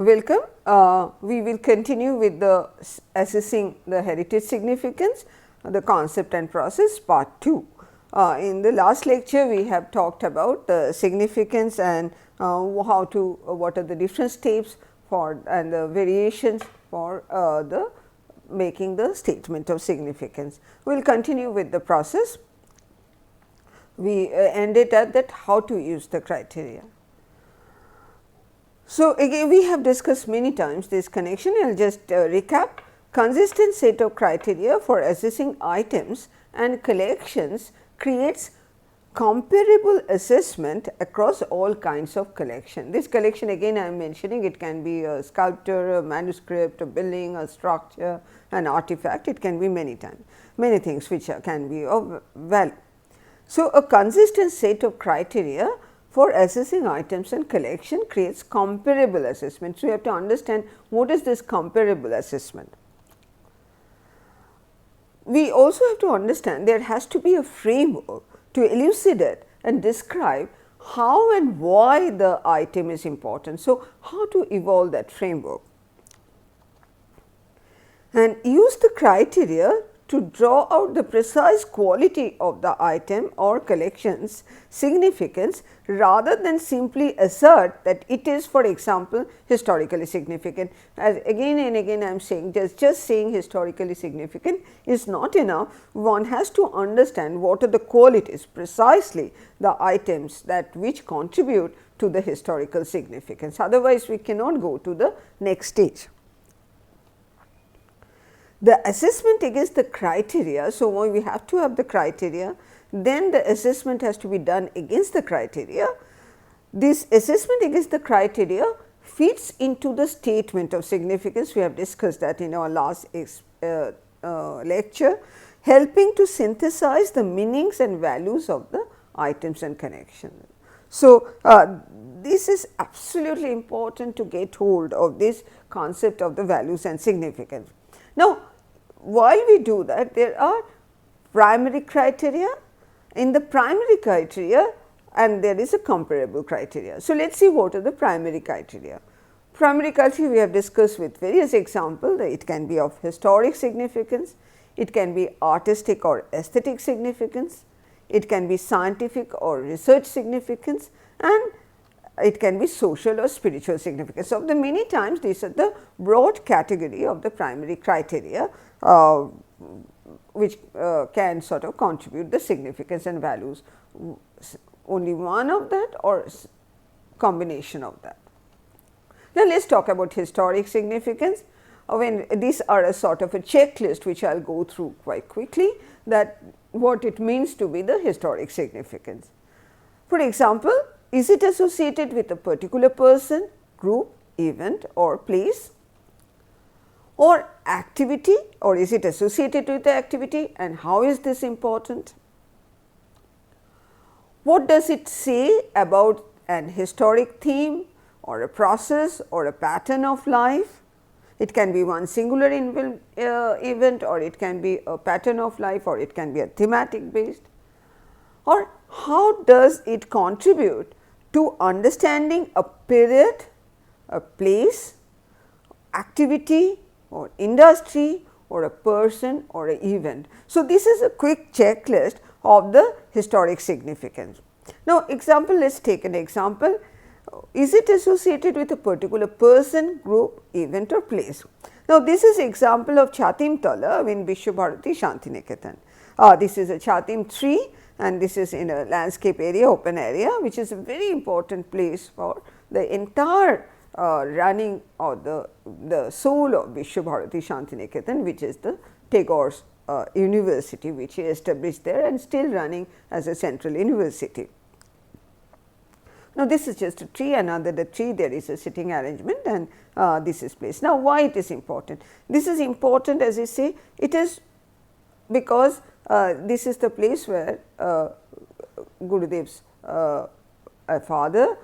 Welcome. We will continue with the assessing the heritage significance, the concept and process part 2. In the last lecture, we have talked about the significance and what are the different steps for and the variations for the making the statement of significance. We will continue with the process. We ended at that how to use the criteria. So, again we have discussed many times this connection. I will just recap. Consistent set of criteria for assessing items and collections creates comparable assessment across all kinds of collection. This collection again I am mentioning, it can be a sculpture, a manuscript, a building, a structure, an artifact, it can be many things which can be of value. So, a consistent set of criteria for assessing items and collection creates comparable assessment. So, you have to understand what is this comparable assessment. We also have to understand there has to be a framework to elucidate and describe how and why the item is important. So, how to evolve that framework and use the criteria to draw out the precise quality of the item or collection's significance rather than simply assert that it is, for example, historically significant. As again and again I am saying, just saying historically significant is not enough. One has to understand what are the qualities, precisely the items that which contribute to the historical significance. Otherwise, we cannot go to the next stage. The assessment against the criteria. So, we have to have the criteria, then the assessment has to be done against the criteria. This assessment against the criteria fits into the statement of significance. We have discussed that in our last lecture, helping to synthesize the meanings and values of the items and connections. So, this is absolutely important to get hold of this concept of the values and significance. Now, while we do that, there are primary criteria. In the primary criteria and there is a comparable criteria. So, let us see what are the primary criteria. Primary criteria we have discussed with various examples. It can be of historic significance, it can be artistic or aesthetic significance, it can be scientific or research significance, and it can be social or spiritual significance. So, the many times these are the broad category of the primary criteria, which can sort of contribute the significance and values, only one of that or combination of that. Now, let us talk about historic significance. When these are a sort of a checklist which I will go through quite quickly, that what it means to be the historic significance. For example, is it associated with a particular person, group, event or place, or activity, or is it associated with the activity and how is this important? What does it say about an historic theme or a process or a pattern of life? It can be one singular event, or it can be a pattern of life, or it can be a thematic based, or how does it contribute to understanding a period, a place, activity or industry or a person or an event. So, this is a quick checklist of the historic significance. Now, example, let us take an example. Is it associated with a particular person, group, event or place? Now, this is example of Chatim Tala in Vishwabharati Shantiniketan. This is a Chatim tree and this is in a landscape area, open area, which is a very important place for the entire running of the soul of Vishwabharati Shantiniketan, which is the Tagore's university, which he established there and still running as a central university. Now, this is just a tree, and under the tree there is a sitting arrangement, and this is placed. Now, why it is important? This is important, as I say, it is because this is the place where Gurudev's father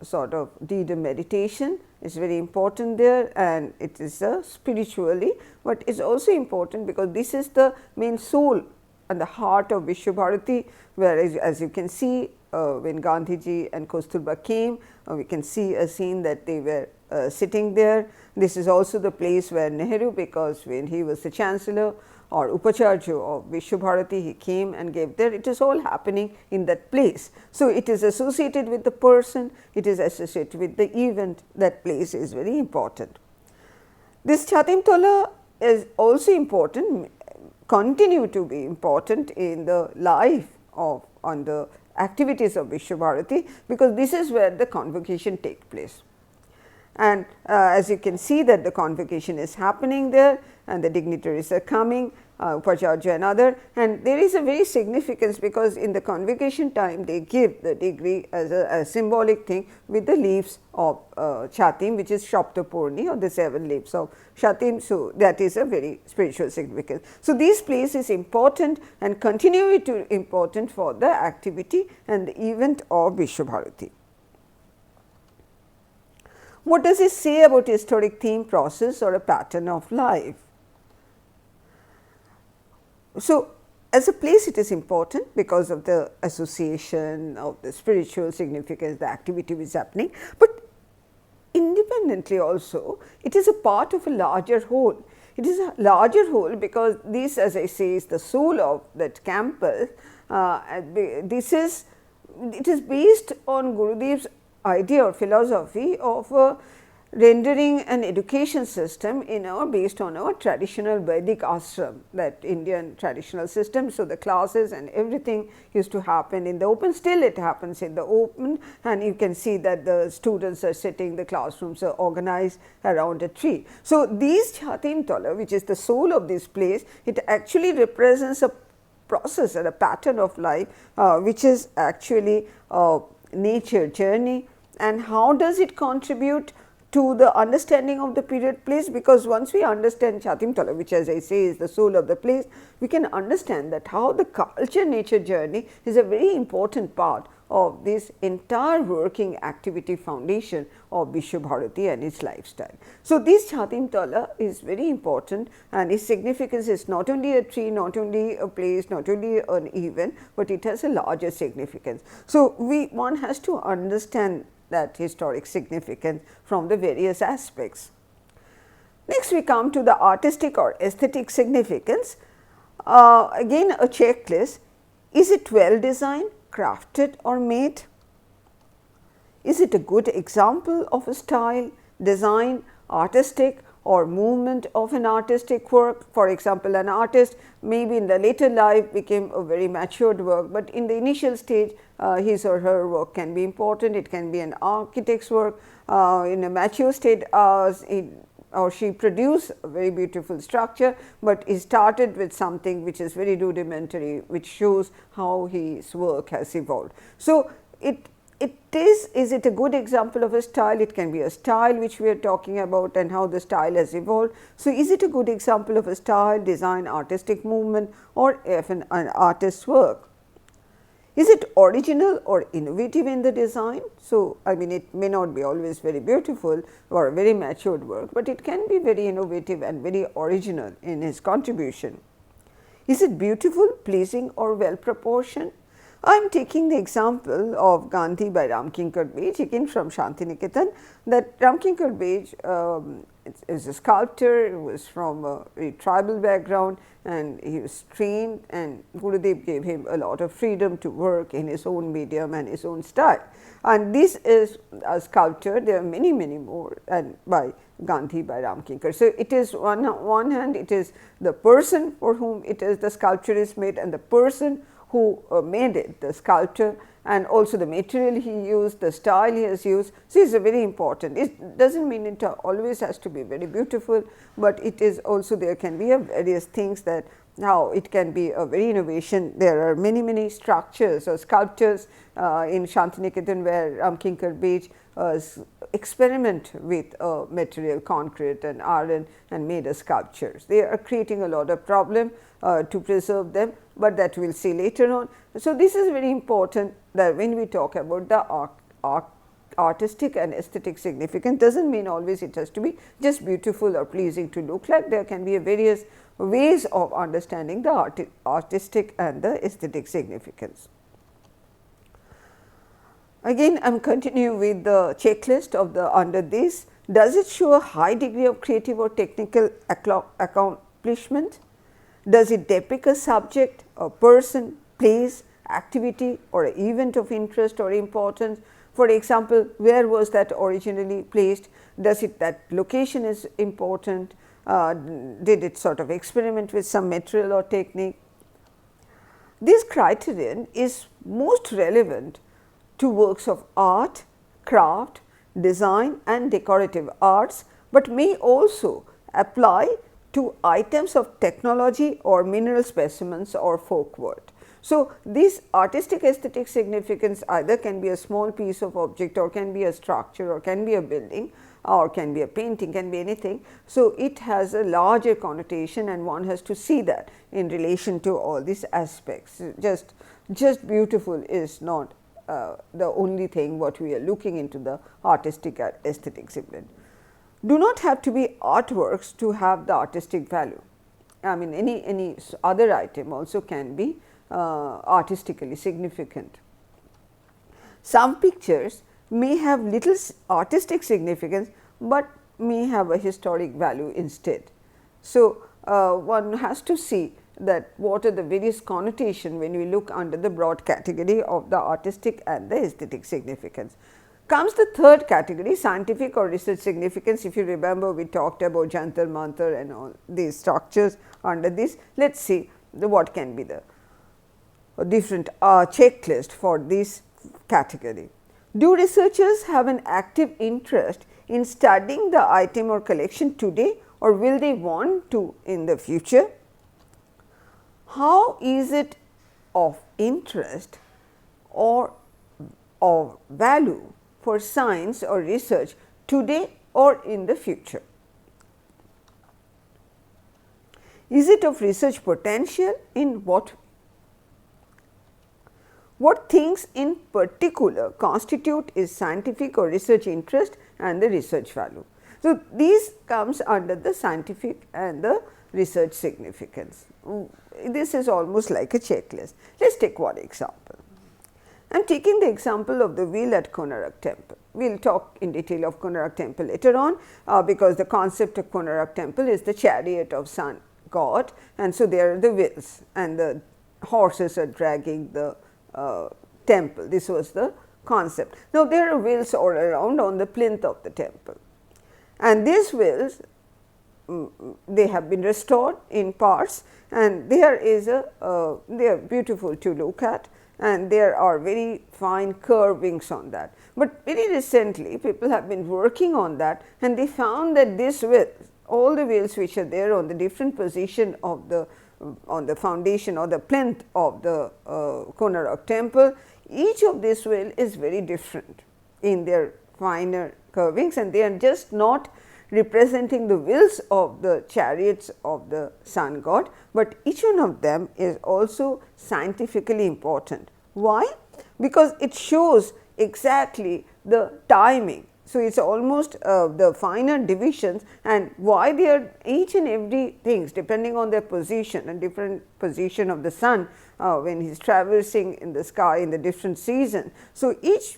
sort of did a meditation. It is very important there, and it is spiritually, but it is also important because this is the main soul and the heart of Vishwabharati, where as you can see when Gandhiji and Kasturba came, we can see a scene that they were sitting there. This is also the place where Nehru, because when he was the chancellor or Upacharya of Vishwabharati, he came and gave there. It is all happening in that place. So, it is associated with the person, it is associated with the event. That place is very important. This Chatim Tola is also important, continue to be important in the life of on the activities of Vishwabharati, because this is where the convocation takes place. And as you can see that the convocation is happening there and the dignitaries are coming, Upacharya and other, and there is a very significance, because in the convocation time they give the degree as a symbolic thing with the leaves of Chatim, which is Shaptapurni, or the 7 leaves of Chatim. So, that is a very spiritual significance. So, this place is important and continue to important for the activity and the event of Vishwabharati. What does it say about historic theme, process, or a pattern of life? So, as a place it is important because of the association of the spiritual significance, the activity which is happening, but independently also it is a part of a larger whole. It is a larger whole because this, as I say, is the soul of that campus. It is based on Gurudev's idea or philosophy of rendering an education system based on our traditional Vedic ashram, that Indian traditional system. So, the classes and everything used to happen in the open, still it happens in the open, and you can see that the students are sitting, the classrooms are organized around a tree. So, these Chatim Tola, which is the soul of this place, it actually represents a process and a pattern of life, which is actually a nature journey. And how does it contribute to the understanding of the period place? Because once we understand Chatim Tola, which as I say is the soul of the place, we can understand that how the culture nature journey is a very important part of this entire working activity foundation of Vishwabharati and its lifestyle. So, this Chatim Tola is very important, and its significance is not only a tree, not only a place, not only an event, but it has a larger significance. So, one has to understand that historic significance from the various aspects. Next, we come to the artistic or aesthetic significance. Again a checklist. Is it well designed, crafted or made? Is it a good example of a style, design, artistic or movement of an artistic work? For example, an artist maybe in the later life became a very matured work, but in the initial stage his or her work can be important. It can be an architect's work. In a mature state he or she produced a very beautiful structure, but he started with something which is very rudimentary, which shows how his work has evolved. So, is it a good example of a style? It can be a style which we are talking about and how the style has evolved. So, is it a good example of a style, design, artistic movement, or even an artist's work? Is it original or innovative in the design? So, I mean it may not be always very beautiful or a very matured work, but it can be very innovative and very original in its contribution. Is it beautiful, pleasing or well proportioned? I am taking the example of Gandhi by Ramkinkar Bej, taken from Shantiniketan, that Ramkinkar Bej is a sculptor who was from a very tribal background, and he was trained, and Gurudev gave him a lot of freedom to work in his own medium and his own style. And this is a sculpture, there are many more, and by Gandhi by Ramkinkar. So, it is one hand it is the person for whom it is the sculpture is made, and the person who made it, the sculptor, and also the material he used, the style he has used. So, it is very important. It does not mean it always has to be very beautiful, but it is also there can be various things that how it can be a very innovation. There are many structures or sculptures in Shantiniketan where Ramkinkar Bej experiment with material concrete and iron and made a sculptures. They are creating a lot of problem to preserve them, but that we will see later on. So, this is very important that when we talk about the artistic and aesthetic significance, does not mean always it has to be just beautiful or pleasing to look like. There can be various ways of understanding the artistic and the aesthetic significance. Again I am continuing with the checklist of the under this. Does it show a high degree of creative or technical accomplishment? Does it depict a subject, a person, place, activity or an event of interest or importance? For example, where was that originally placed? Does it, that location is important? Did it sort of experiment with some material or technique? This criterion is most relevant to works of art, craft, design and decorative arts, but may also apply to items of technology or mineral specimens or folk art. So, this artistic aesthetic significance either can be a small piece of object or can be a structure or can be a building or can be a painting, can be anything. So, it has a larger connotation and one has to see that in relation to all these aspects. Just beautiful is not the only thing what we are looking into the artistic aesthetic segment. Do not have to be artworks to have the artistic value. I mean any other item also can be artistically significant. Some pictures may have little artistic significance, but may have a historic value instead. So, one has to see that what are the various connotation when we look under the broad category of the artistic and the aesthetic significance. Comes the third category, scientific or research significance. If you remember, we talked about Jantar Mantar and all these structures under this. Let us see what can be the different checklist for this category. Do researchers have an active interest in studying the item or collection today, or will they want to in the future? How is it of interest or of value for science or research today or in the future? Is it of research potential in what? What things in particular constitute is scientific or research interest and the research value. So, these comes under the scientific and the research significance. This is almost like a checklist. Let us take one example. I am taking the example of the wheel at Konark temple. We will talk in detail of Konark temple later on, because the concept of Konark temple is the chariot of sun god, and so there are the wheels and the horses are dragging the temple. This was the concept. Now, there are wheels all around on the plinth of the temple, and these wheels they have been restored in parts, and there is a they are beautiful to look at, and there are very fine curvings on that. But very recently people have been working on that, and they found that this wheels, all the wheels which are there on the different position of the on the foundation or the plinth of the Konark temple, each of this wheel is very different in their finer curvings, and they are just not representing the wheels of the chariots of the sun god, but each one of them is also scientifically important. Why? Because it shows exactly the timing. So, it is almost the finer divisions, and why they are each and every things depending on their position and different position of the sun when he is traversing in the sky in the different season. So, each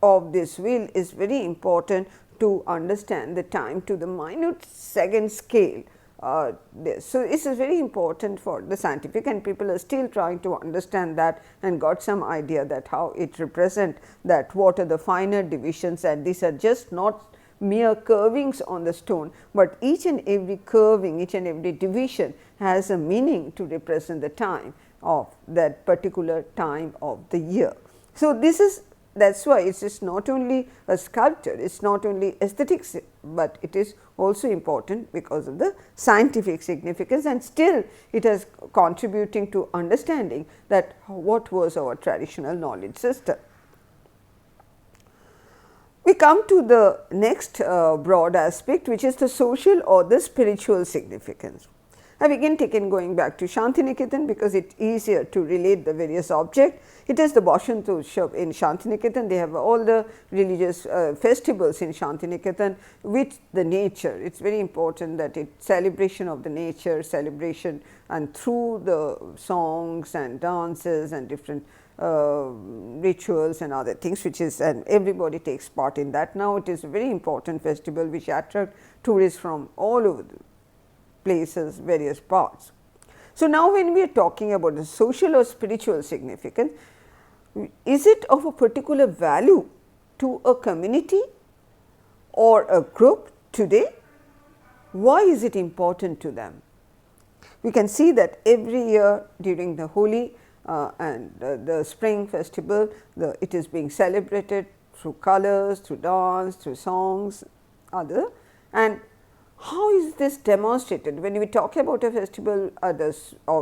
of this wheel is very important to understand the time to the minute second scale. So, this is very important for the scientific, and people are still trying to understand that and got some idea that how it represent that what are the finer divisions, and these are just not mere curvings on the stone, but each and every curving, each and every division has a meaning to represent the time of that particular time of the year. So, this is that is why it is not only a sculpture, it is not only aesthetics, but it is also important because of the scientific significance, and still it is contributing to understanding that what was our traditional knowledge system. We come to the next broad aspect, which is the social or the spiritual significance. I have again taken going back to Shantiniketan because it is easier to relate the various objects. It is the Bashant Utsav in Shantiniketan. They have all the religious festivals in Shantiniketan with the nature. It is very important that it celebration of the nature, celebration, and through the songs and dances and different rituals and other things, which is, and everybody takes part in that. Now, it is a very important festival which attract tourists from all over the places, various parts. So, now when we are talking about the social or spiritual significance, is it of a particular value to a community or a group today? Why is it important to them? We can see that every year during the Holi and the spring festival, it is being celebrated through colors, through dance, through songs, other. And how is this demonstrated? When we talk about a festival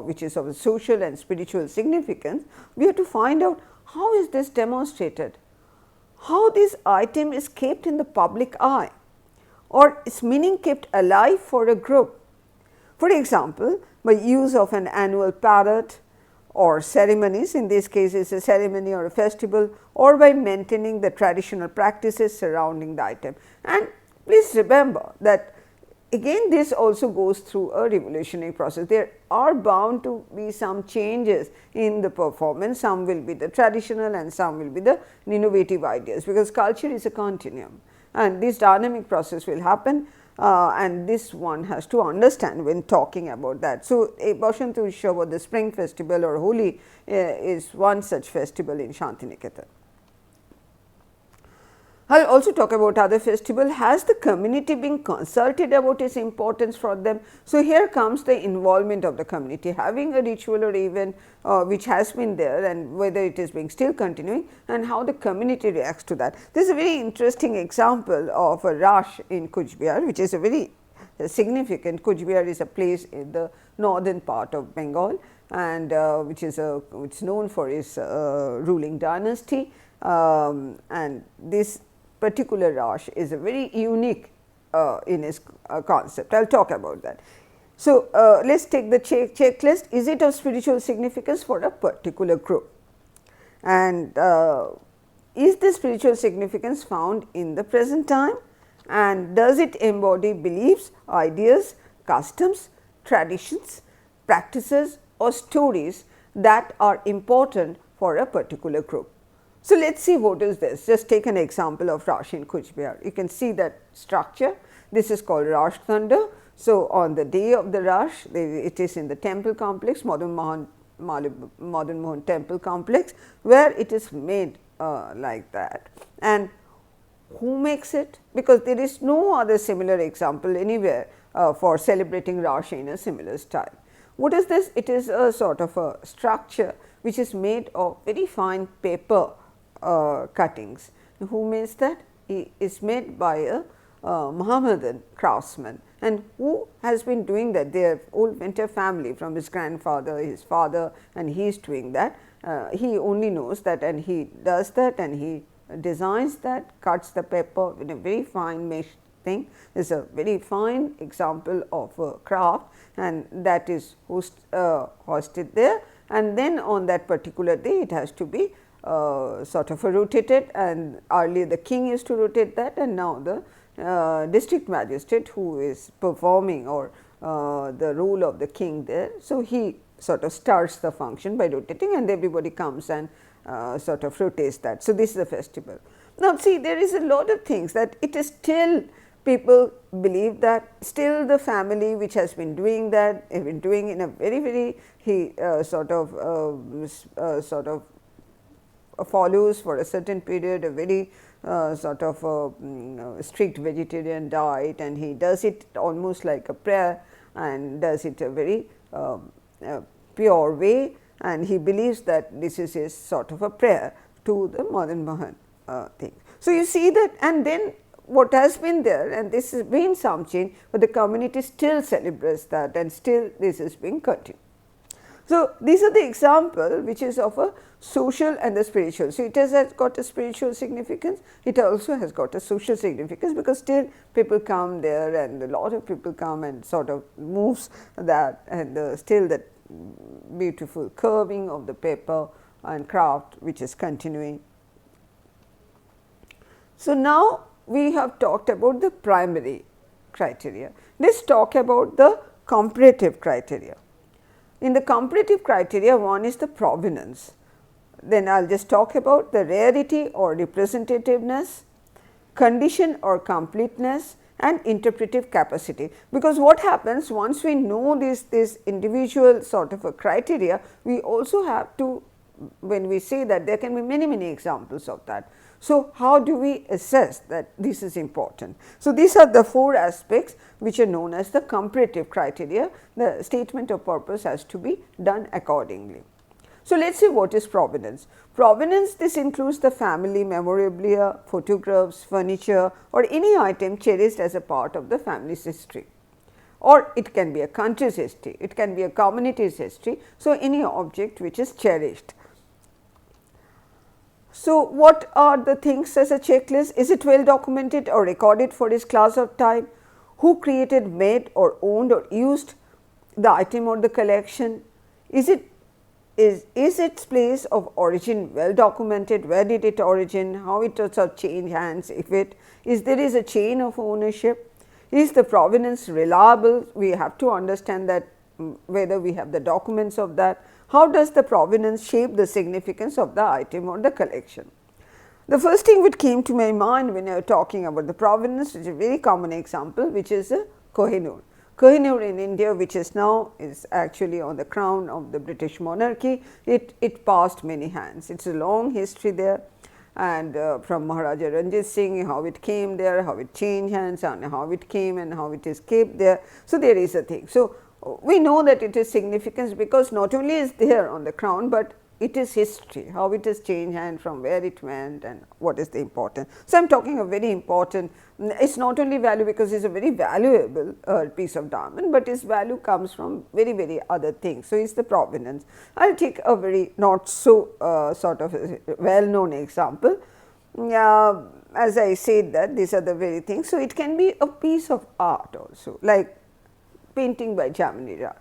which is of a social and spiritual significance, we have to find out how is this demonstrated, how this item is kept in the public eye, or its meaning kept alive for a group. For example, by use of an annual parade or ceremonies, in this case it is a ceremony or a festival, or by maintaining the traditional practices surrounding the item. And please remember that again this also goes through a revolutionary process. There are bound to be some changes in the performance, some will be the traditional and some will be the innovative ideas, because culture is a continuum and this dynamic process will happen. And this one has to understand when talking about that. So, a Bashant Utsav, the spring festival or Holi is one such festival in Shantiniketan. I will also talk about other festival. Has the community been consulted about its importance for them? So, here comes the involvement of the community, having a ritual or event which has been there and whether it is being still continuing and how the community reacts to that. This is a very interesting example of a Rash in Kuch Bihar, which is a very significant. Kuch Bihar is a place in the northern part of Bengal and which is known for its ruling dynasty, and this particular Rash is a very unique in its concept. I will talk about that. So, let us take the checklist. Is it of spiritual significance for a particular group? And is the spiritual significance found in the present time? And does it embody beliefs, ideas, customs, traditions, practices or stories that are important for a particular group? So, let us see what is this. Just take an example of Rash in Kuch Bihar. You can see that structure. This is called Rash Thanda. So, on the day of the Rash, it is in the temple complex, Madan Mohan temple complex, where it is made like that. And who makes it? Because there is no other similar example anywhere for celebrating Rash in a similar style. What is this? It is a sort of a structure which is made of very fine paper cuttings. Who makes that? It is made by a Mohammedan craftsman, and who has been doing that? Their old mentor family, from his grandfather, his father, and he is doing that. He only knows that, and he does that, and he designs that, cuts the paper in a very fine mesh thing. This is a very fine example of a craft, and that is hosted there. And then on that particular day, it has to be sort of rotated, and earlier the king used to rotate that, and now the district magistrate who is performing or the role of the king there. So, he sort of starts the function by rotating, and everybody comes and sort of rotates that. So, this is a festival. Now, see, there is a lot of things that it is still, people believe that still the family which has been doing that, have been doing in a very he sort of follows for a certain period a very sort of strict vegetarian diet, and he does it almost like a prayer and does it a very pure way, and he believes that this is his sort of a prayer to the Madan Mohan thing. So, you see that, and then what has been there, and this has been some change, but the community still celebrates that, and still this is being continued. So, these are the example which is of a social and the spiritual. So, it has got a spiritual significance, it also has got a social significance, because still people come there and a lot of people come and sort of moves that, and still that beautiful curving of the paper and craft which is continuing. So, now we have talked about the primary criteria. Let us talk about the comparative criteria. In the comparative criteria, one is the provenance. Then I will just talk about the rarity or representativeness, condition or completeness, and interpretive capacity. Because what happens once we know this individual sort of a criteria, we also have to, when we say that, there can be many examples of that. So, how do we assess that this is important? So, these are the 4 aspects which are known as the comparative criteria. The statement of purpose has to be done accordingly. So, let us see what is provenance. Provenance, this includes the family memorabilia, photographs, furniture, or any item cherished as a part of the family's history, or it can be a country's history, it can be a community's history. So, any object which is cherished. So, what are the things as a checklist? Is it well documented or recorded for its class or type? Who created, made or owned or used the item or the collection? Is its place of origin well documented? Where did it origin? How it does change hands? If it is, there is a chain of ownership. Is the provenance reliable? We have to understand that whether we have the documents of that. How does the provenance shape the significance of the item or the collection? The first thing which came to my mind when I was talking about the provenance is a very common example, which is a Kohinoor. Kohinoor in India, which is now is actually on the crown of the British monarchy, it passed many hands. It is a long history there, and from Maharaja Ranjit Singh, how it came there, how it changed hands, and how it came and how it is kept there. So, there is a thing. So, we know that it is significant because not only is there on the crown, but it is history, how it has changed hand, from where it went and what is the importance. So, I am talking a very important, it is not only value because it is a very valuable piece of diamond, but its value comes from very other things. So, it is the provenance. I will take a very not so sort of well known example. As I said that these are the very things. So, it can be a piece of art also, like painting by Jamini Roy.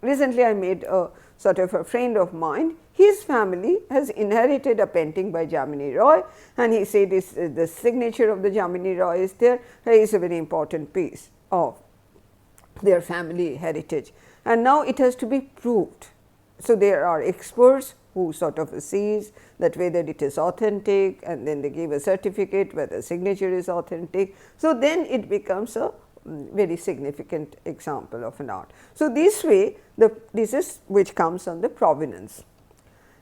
Recently, I made a sort of a friend of mine, his family has inherited a painting by Jamini Roy, and he said the signature of the Jamini Roy is there. It is a very important piece of their family heritage, and now it has to be proved. So, there are experts who sort of sees that whether it is authentic, and then they give a certificate whether signature is authentic. So, then it becomes a very significant example of an art. So, this way this is which comes on the provenance.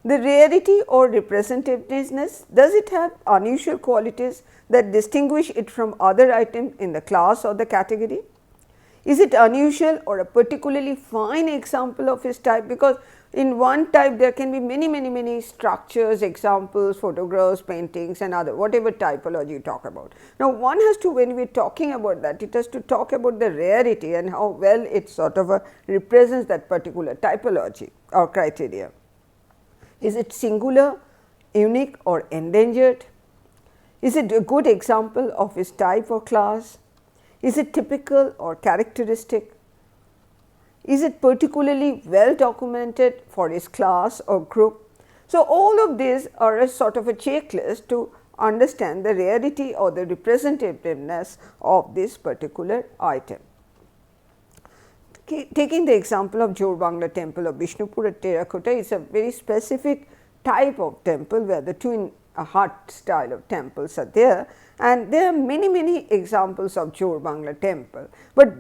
The rarity or representativeness, does it have unusual qualities that distinguish it from other items in the class or the category? Is it unusual or a particularly fine example of its type? Because in one type there can be many structures, examples, photographs, paintings and other, whatever typology you talk about. Now, one has to, when we are talking about that, it has to talk about the rarity and how well it sort of represents that particular typology or criteria. Is it singular, unique or endangered? Is it a good example of its type or class? Is it typical or characteristic? Is it particularly well documented for its class or group? So, all of these are a sort of a checklist to understand the rarity or the representativeness of this particular item. Taking the example of Jorbangla temple of Bishnupur at Terracotta, it is a very specific type of temple where the twin hut style of temples are there, and there are many examples of Jorbangla temple, but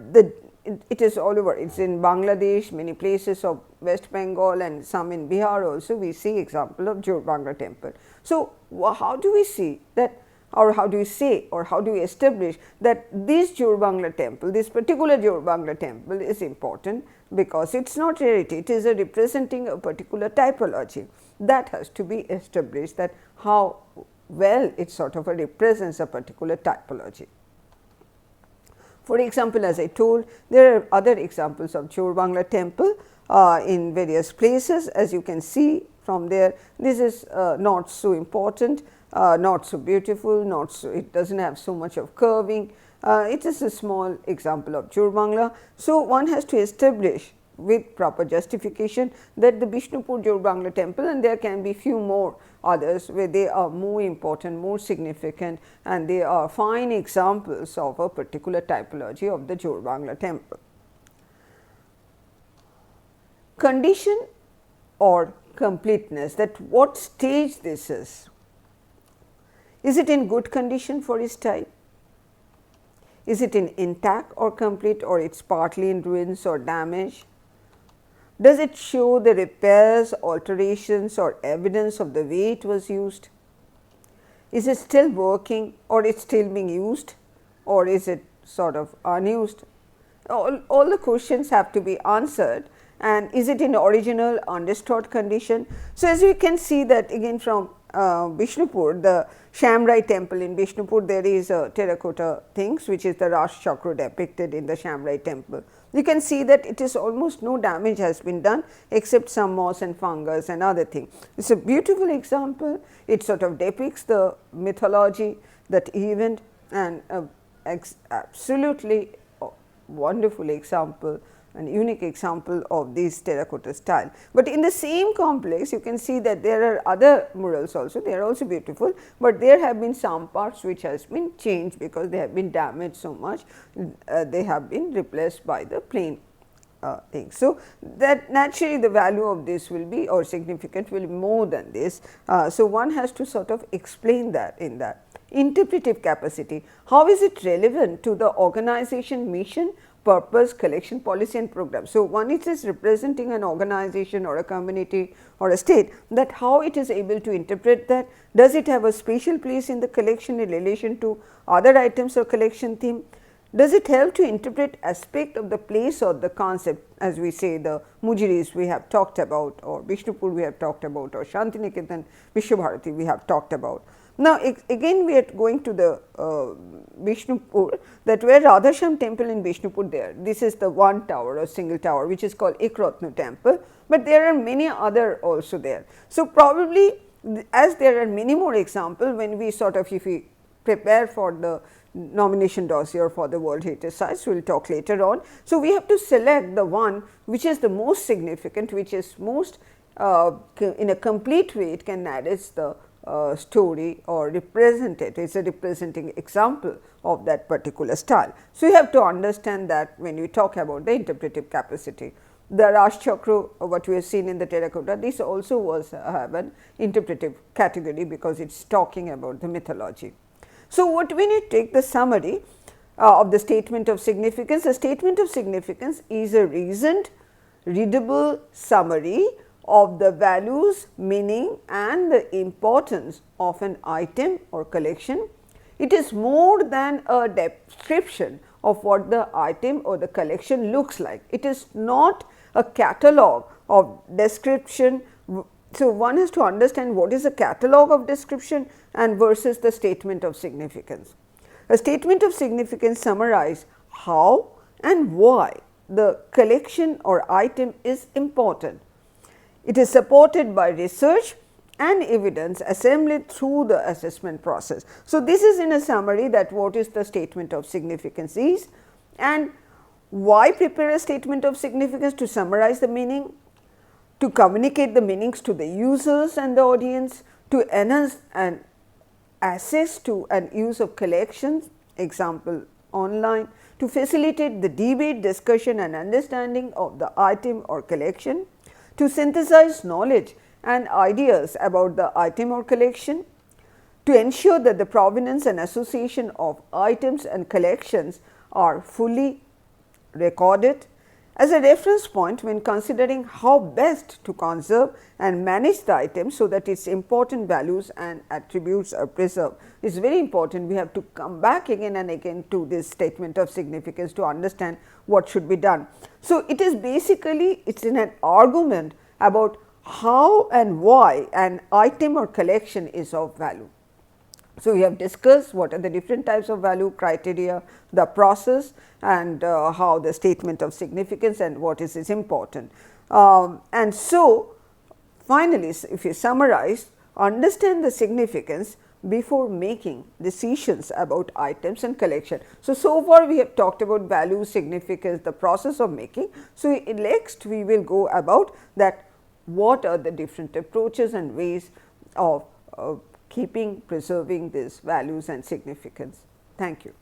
it is all over. It is in Bangladesh, many places of West Bengal and some in Bihar also we see example of Jorbangla temple. So, how do we see that, or how do we say, or how do we establish that this Jorbangla temple, this particular Jorbangla temple is important, because it is not rarity, it is a representing a particular typology that has to be established, that how well it sort of represents a particular typology. For example, as I told, there are other examples of Jorbangla temple in various places. As you can see from there, this is not so important, not so beautiful, not so, it does not have so much of curving. It is a small example of Jorbangla. So, one has to establish with proper justification that the Bishnupur Jorbangla temple, and there can be few more others where they are more important, more significant, and they are fine examples of a particular typology of the Jorbangla temple. Condition or completeness, that what stage this is. Is it in good condition for its type? Is it in intact or complete, or it's partly in ruins or damage? Does it show the repairs, alterations or evidence of the way it was used? Is it still working, or it's still being used, or is it sort of unused? All the questions have to be answered, and is it in original undisturbed condition? So, as we can see that again from Bishnupur, the Shamrai temple in Bishnupur, there is a terracotta things which is the Raj Chakra depicted in the Shamrai temple. You can see that it is almost no damage has been done except some moss and fungus and other thing. It is a beautiful example. It sort of depicts the mythology, that event, and absolutely wonderful example and unique example of this terracotta style. But in the same complex you can see that there are other murals also, they are also beautiful, but there have been some parts which has been changed because they have been damaged so much, they have been replaced by the plain thing. So, that naturally the value of this will be, or significant will be more than this. So, one has to sort of explain that in that. Interpretive capacity, how is it relevant to the organization mission, purpose, collection policy and program. So, one is representing an organization or a community or a state, that how it is able to interpret that. Does it have a special place in the collection in relation to other items or collection theme? Does it help to interpret aspect of the place or the concept, as we say the Mujiris we have talked about, or Bishnupur we have talked about, or Shantiniketan, Vishwabharati we have talked about. Now, again we are going to the Bishnupur, that where Radhasham temple in Bishnupur there, this is the one tower or single tower which is called Ekratna temple, but there are many other also there. So, probably as there are many more examples, when we sort of, if we prepare for the nomination dossier for the World Heritage Sites, we will talk later on. So, we have to select the one which is the most significant, which is most in a complete way it can narrate the story or represent it. It is a representing example of that particular style. So, you have to understand that when you talk about the interpretive capacity. The Raj Chakra, what we have seen in the terracotta, this also was have an interpretive category because it is talking about the mythology. So, what when you take the summary of the statement of significance, the statement of significance is a reasoned, readable summary of the values, meaning and the importance of an item or collection. It is more than a description of what the item or the collection looks like. It is not a catalogue of description. So, one has to understand what is a catalogue of description and versus the statement of significance. A statement of significance summarizes how and why the collection or item is important. It is supported by research and evidence assembled through the assessment process. So, this is in a summary that what is the statement of significance is, and why prepare a statement of significance: to summarize the meaning, to communicate the meanings to the users and the audience, to enhance and access to and use of collections, example online, to facilitate the debate, discussion and understanding of the item or collection, to synthesize knowledge and ideas about the item or collection, to ensure that the provenance and association of items and collections are fully recorded, as a reference point when considering how best to conserve and manage the item so that its important values and attributes are preserved. It is very important. We have to come back again and again to this statement of significance to understand what should be done. So, it is basically it is in an argument about how and why an item or collection is of value. So, we have discussed what are the different types of value criteria, the process, and how the statement of significance and what is important. And so, finally, if you summarize, understand the significance before making decisions about items and collection. So, so far we have talked about value, significance, the process of making. So, next we will go about that what are the different approaches and ways of keeping, preserving these values and significance. Thank you.